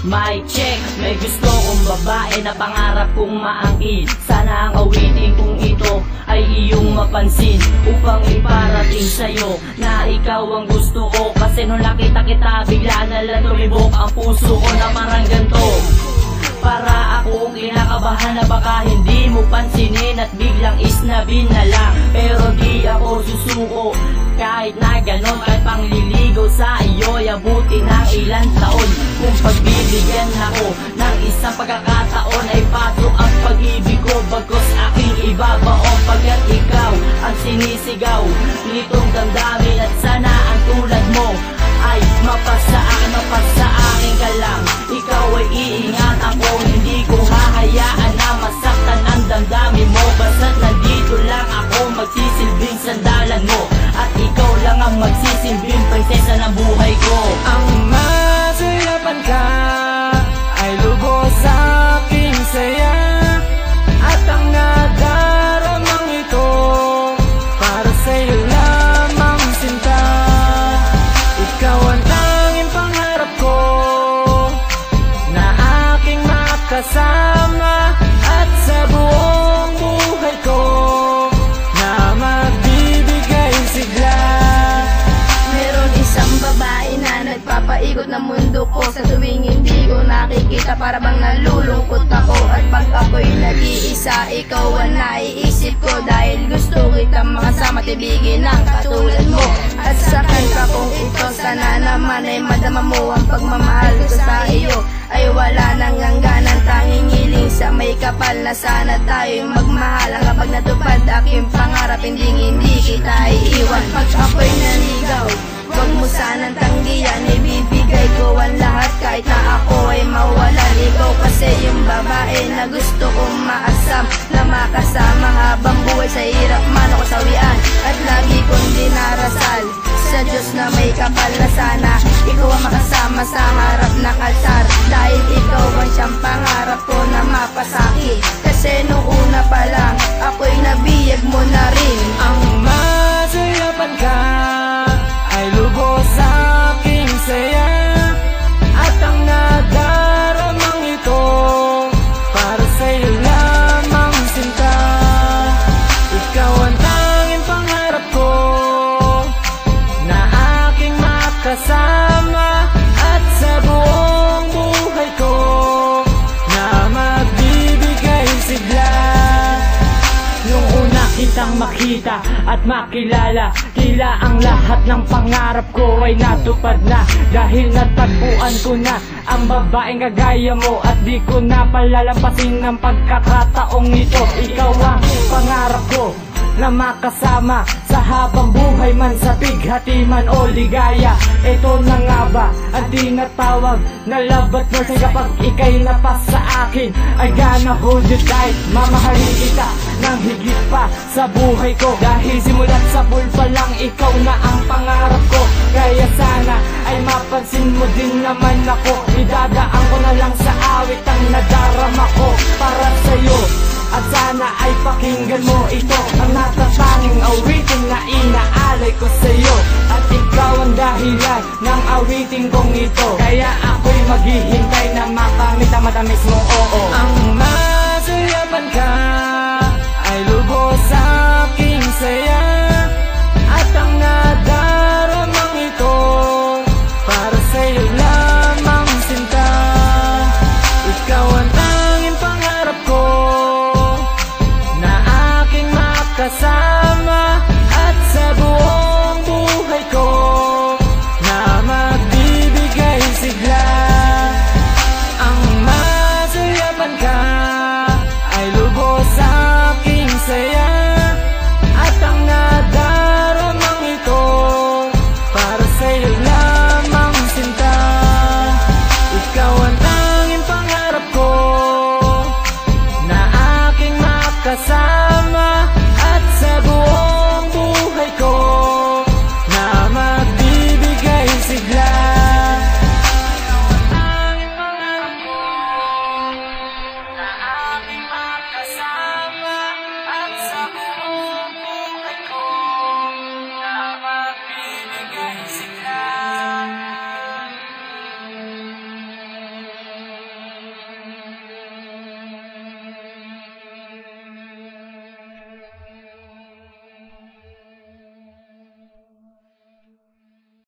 Mic check, may gusto kong babae na pangarap kong maangkin. Sana ang awitin kong ito ay iyong mapansin, upang iparating sa'yo na ikaw ang gusto ko. Kasi nung nakita kita, bigla na lang tumibok ang puso ko na parang ganito. Para akong kinakabahan na baka hindi mo pansinin at biglang isnabin na lang. Pero di ako susuko kahit na ganon, kahit pangliligaw sa iyo'y abuti ng ilang taon. Kung pagbibigyan ako ng isang pagkakataon ay paso ang pag-ibig ko, bagos aking ibabaon. Pagkat ikaw ang sinisigaw nitong damdamin, at sana ang tulad mo ay mapasa akin ka lang. Ikaw ay iingat ako, hindi ko hahayaan na masaktan ang damdamin mo. Basta't nandito lang ako, magsisilbing sandalan mo, at ikaw lang ang magsisilbing prinsesa ng buhay ko. Ang masulapan ka ay lubos sa aking saya, at ang nadaramang ito para sa'yo lamang sinta. Ikaw ang tanging pangarap ko na aking makasama, at sa buong buhay ko na magbibigay sigla. Meron isang babae na nagpapaikot ng mundo ko. Sa tuwing hindi ko nakikita, para bang nalulungkot ako. At pag ako'y nag-iisa, ikaw ang naiisip ko. Dahil gusto kitang makasama, tibigin ang katulad mo. At sa kanta kong ito, sana naman ay madama mo ang pagmamahal ko sa iyo. Ay wala nang hangganan, tanging hiling sa may kapal na sana tayo'y magmahal. Ang kapag natupad aking pangarap, hindi kita iiwan. Pag ako'y naligaw, wag mo sanang tanggihan, ibibigay ko ang lahat kahit na ako ay mawalan. Ikaw kasi yung babae na gusto kong maasam, na makasama habang buhay sa hirap man o kasawian. At lagi kong dinarasal sa Diyos na may kapal na sana ikaw ang makasama sa harap ng altar. Dahil ikaw ang siyang pangarap ko na mapasaki. Kasi nung una pa lang, ako'y nabiyag mo na rin. Ang masulapan ka ay lubos sa aking saya, at ang nadaramang ito para sa'yo lamang sinta. Ikaw ang tanging pangarap ko na aking makasama, at sa buong buhay ko na magbibigay sigla. Nung una kitang makita at makilala, tila ang lahat ng pangarap ko ay natupad na. Dahil natagpuan ko na ang babaeng kagaya mo, at di ko na palalampasin ng pagkakataong ito. Ikaw ang pangarap ko na makasama sa habang buhay, man sa bighati man o ligaya. Ito na nga ba ang tinatawag na love at mercy? Kapag ika'y napas sa akin, ay gonna hold you tight. Mamahalin kita ng higit pa sa buhay ko, dahil simulat sa pool pa lang ikaw na ang pangarap ko. Kaya sana ay mapansin mo din naman ako, idadaan ko na lang sa awit ang nadarama ko para sa'yo. At sana ay pakinggan mo ito, ang natatanging awitin na inaalay ko sa'yo. At ikaw ang dahilan ng awitin kong ito, kaya ako'y maghihintay na makamit ang matamis mo, oo.